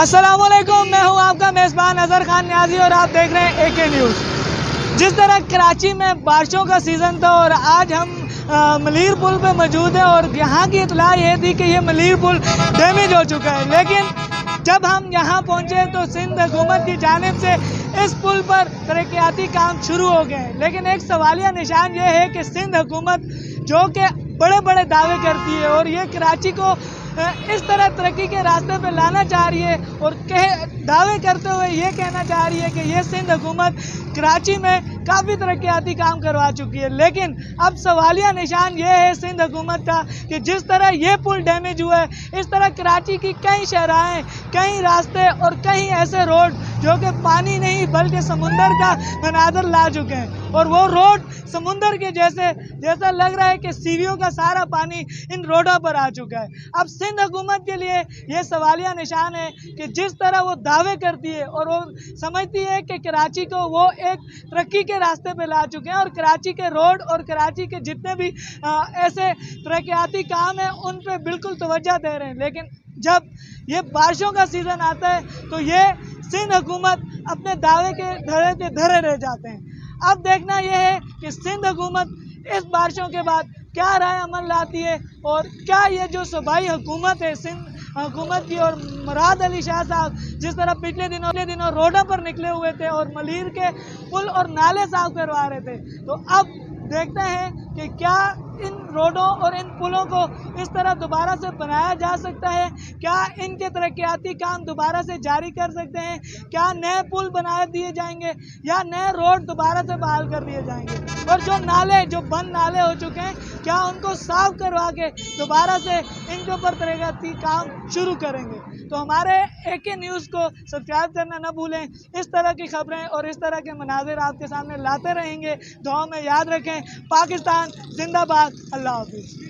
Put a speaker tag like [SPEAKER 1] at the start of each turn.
[SPEAKER 1] अस्सलामुअलैकुम, मैं हूं आपका मेज़बान अज़हर खान न्याजी और आप देख रहे हैं एके न्यूज़। जिस तरह कराची में बारिशों का सीज़न था और आज हम मलीर पुल पे मौजूद हैं और यहाँ की इत्तला ये थी कि ये मलीर पुल डैमेज हो चुका है, लेकिन जब हम यहाँ पहुँचे तो सिंध हुकूमत की जानिब से इस पुल पर तरक्याती काम शुरू हो गए हैं। लेकिन एक सवालिया निशान ये है कि सिंध हुकूमत जो कि बड़े बड़े दावे करती है और ये कराची को इस तरह तरक्की के रास्ते पे लाना चाह रही है और दावे करते हुए ये कहना चाह रही है कि ये सिंध हुकूमत कराची में काफ़ी तरक्याती काम करवा चुकी है। लेकिन अब सवालिया निशान ये है सिंध हुकूमत का कि जिस तरह ये पुल डैमेज हुआ है, इस तरह कराची की कई शहराएँ, कई रास्ते और कई ऐसे रोड जो कि पानी नहीं बल्कि समुंदर का मनाजर ला चुके हैं और वो रोड समुंदर के जैसा लग रहा है कि सीढ़ियों का सारा पानी इन रोडों पर आ चुका है। अब सिंध हुकूमत के लिए ये सवालिया निशान है कि जिस तरह वो दावे करती है और वो समझती है कि कराची को वो एक तरक्की के रास्ते पे ला चुके हैं और कराची के रोड और कराची के जितने भी ऐसे तरक्याती काम हैं उन पे बिल्कुल तवज्जो दे रहे हैं। लेकिन जब ये बारिशों का सीज़न आता है तो ये सिंध हुकूमत अपने दावे के धरे के धरे रह जाते हैं। अब देखना यह है कि सिंध हुकूमत इस बारिशों के बाद क्या राय अमल लाती है और क्या ये जो सूबाई हुकूमत है सिंध हुकूमत की और मुराद अली शाह साहब जिस तरह पिछले दिनों रोडों पर निकले हुए थे और मलीर के पुल और नाले साफ करवा रहे थे, तो अब देखते हैं कि क्या इन रोडों और इन पुलों को इस तरह दोबारा से बनाया जा सकता है, क्या इनके तरक्याती काम दोबारा से जारी कर सकते हैं, क्या नए पुल बना दिए जाएंगे या नए रोड दोबारा से बहाल कर दिए जाएंगे और जो बंद नाले हो चुके हैं क्या उनको साफ करवा के दोबारा से इनके ऊपर तरक्याती काम शुरू करेंगे। तो हमारे एके न्यूज़ को सब्सक्राइब करना न भूलें। इस तरह की खबरें और इस तरह के मनाजिर आपके सामने लाते रहेंगे। दुआ में याद रखें। पाकिस्तान जिंदाबाद। अल्लाह हाफिज़।